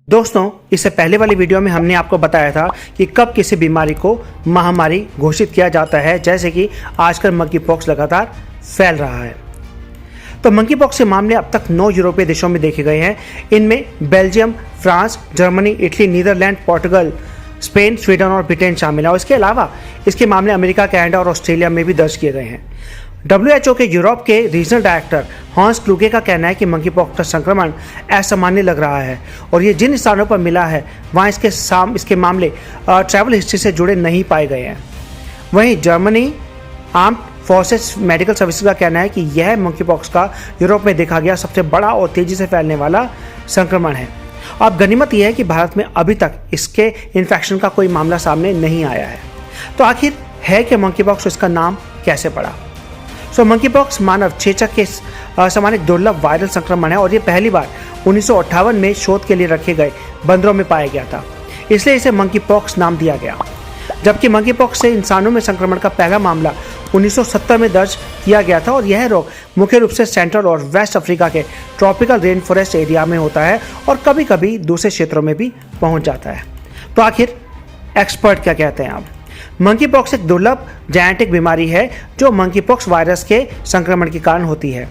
दोस्तों, इससे पहले वाली वीडियो में हमने आपको बताया था कि कब किसी बीमारी को महामारी घोषित किया जाता है, जैसे कि आजकल मंकी पॉक्स लगातार फैल रहा है। तो मंकी पॉक्स के मामले अब तक 9 यूरोपीय देशों में देखे गए हैं। इनमें Belgium, France, Germany, Italy, Netherland, Portugal, Spain, Sweden और ब्रिटेन शामिल है। और इसके अलावा इसके मामले अमेरिका, कनाडा और ऑस्ट्रेलिया में भी दर्ज किए गए हैं। WHO के यूरोप के रीजनल डायरेक्टर हॉन्स क्लूगे का कहना है कि मंकी पॉक्स का संक्रमण असामान्य लग रहा है और ये जिन स्थानों पर मिला है वहाँ इसके मामले ट्रैवल हिस्ट्री से जुड़े नहीं पाए गए हैं। वहीं Germany armed forces medical services का कहना है कि यह मंकी पॉक्स का यूरोप में देखा गया सबसे बड़ा और तेजी से फैलने वाला संक्रमण है। अब गनीमत यह है कि भारत में अभी तक इसके इन्फेक्शन का कोई मामला सामने नहीं आया है। तो आखिर है कि मंकी पॉक्स, इसका नाम कैसे पड़ा? मंकी पॉक्स मानव चेचक के समान एक दुर्लभ वायरल संक्रमण है और ये पहली बार 1958 में शोध के लिए रखे गए बंदरों में पाया गया था, इसलिए इसे मंकी पॉक्स नाम दिया गया। जबकि मंकी पॉक्स से इंसानों में संक्रमण का पहला मामला 1970 में दर्ज किया गया था और यह रोग मुख्य रूप से सेंट्रल और वेस्ट अफ्रीका के ट्रॉपिकल रेन फॉरेस्ट एरिया में होता है और कभी कभी दूसरे क्षेत्रों में भी पहुंच जाता है। तो आखिर एक्सपर्ट क्या कहते हैं? अब मंकी पॉक्स एक दुर्लभ जेनेटिक बीमारी है जो मंकी पॉक्स वायरस के संक्रमण के कारण होती है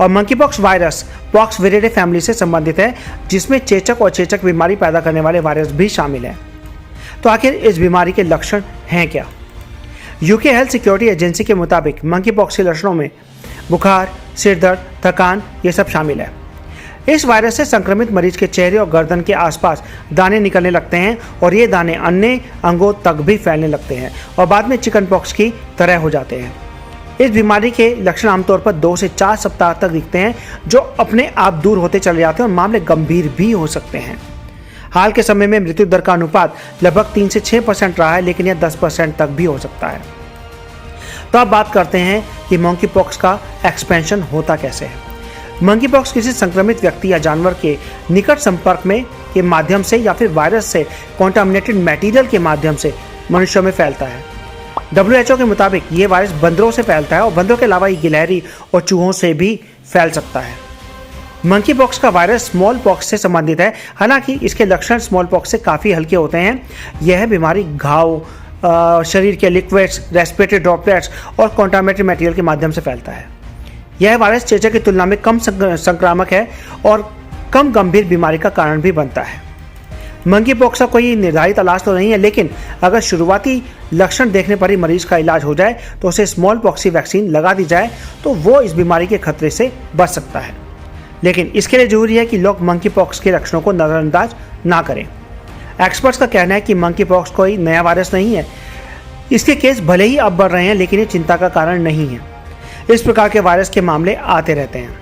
और monkey pox virus pox विरिडे family से संबंधित है, जिसमें चेचक और चेचक बीमारी पैदा करने वाले वायरस भी शामिल हैं। तो आखिर इस बीमारी के लक्षण हैं क्या? यूके हेल्थ सिक्योरिटी एजेंसी के मुताबिक मंकी पॉक्स के लक्षणों में बुखार, सिर दर्द, थकान ये सब शामिल है। इस वायरस से संक्रमित मरीज के चेहरे और गर्दन के आसपास दाने निकलने लगते हैं और ये दाने अन्य अंगों तक भी फैलने लगते हैं और बाद में चिकन पॉक्स की तरह हो जाते हैं। इस बीमारी के लक्षण आमतौर पर 2 से 4 सप्ताह तक दिखते हैं, जो अपने आप दूर होते चले जाते हैं और मामले गंभीर भी हो सकते हैं। हाल के समय में मृत्यु दर का अनुपात लगभग 3 से 6% रहा है, लेकिन यह 10% तक भी हो सकता है। तो अब बात करते हैं कि मंकी पॉक्स का एक्सपेंशन होता कैसे है। मंकी पॉक्स किसी संक्रमित व्यक्ति या जानवर के निकट संपर्क में के माध्यम से या फिर वायरस से कॉन्टामिनेटेड मटेरियल के माध्यम से मनुष्यों में फैलता है। WHO के मुताबिक ये वायरस बंदरों से फैलता है और बंदरों के अलावा ये गिलहरी और चूहों से भी फैल सकता है। मंकी पॉक्स का वायरस स्मॉल पॉक्स से संबंधित है, हालांकि इसके लक्षण स्मॉल पॉक्स से काफ़ी हल्के होते हैं। यह बीमारी घाव, शरीर के लिक्विड्स, रेस्पिरेटरी ड्रॉपलेट्स और कॉन्टामिनेटेड मटेरियल के माध्यम से फैलता है। यह वायरस चेचक की तुलना में कम संक्रामक है और कम गंभीर बीमारी का कारण भी बनता है। मंकी पॉक्स का कोई निर्धारित इलाज तो नहीं है, लेकिन अगर शुरुआती लक्षण देखने पर ही मरीज का इलाज हो जाए तो उसे स्मॉल पॉक्स की वैक्सीन लगा दी जाए तो वो इस बीमारी के खतरे से बच सकता है। लेकिन इसके लिए जरूरी है कि लोग मंकी पॉक्स के लक्षणों को नज़रअंदाज ना करें। एक्सपर्ट्स का कहना है कि मंकी पॉक्स कोई नया वायरस नहीं है। इसके केस भले ही अब बढ़ रहे हैं, लेकिन ये चिंता का कारण नहीं है। इस प्रकार के वायरस के मामले आते रहते हैं,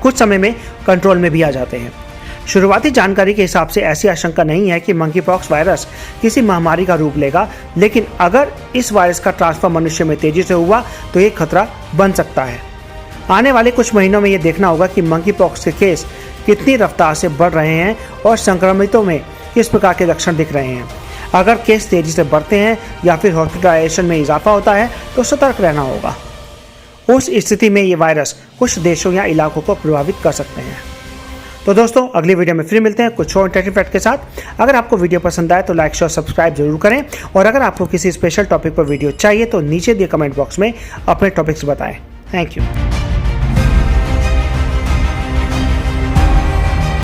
कुछ समय में कंट्रोल में भी आ जाते हैं। शुरुआती जानकारी के हिसाब से ऐसी आशंका नहीं है कि मंकी पॉक्स वायरस किसी महामारी का रूप लेगा, लेकिन अगर इस वायरस का ट्रांसफर मनुष्य में तेजी से हुआ तो ये खतरा बन सकता है। आने वाले कुछ महीनों में ये देखना होगा कि मंकी पॉक्स के केस कितनी रफ्तार से बढ़ रहे हैं और संक्रमितों में किस प्रकार के लक्षण दिख रहे हैं। अगर केस तेजी से बढ़ते हैं या फिर हॉस्पिटलाइजेशन में इजाफा होता है तो सतर्क रहना होगा। उस स्थिति में ये वायरस कुछ देशों या इलाकों को प्रभावित कर सकते हैं। तो दोस्तों, अगली वीडियो में फिर मिलते हैं कुछ और इंटरेस्टिंग फैक्ट के साथ। अगर आपको वीडियो पसंद आए तो लाइक, शेयर, सब्सक्राइब जरूर करें और अगर आपको किसी स्पेशल टॉपिक पर वीडियो चाहिए तो नीचे दिए कमेंट बॉक्स में अपने टॉपिक्स बताएं। Thank you.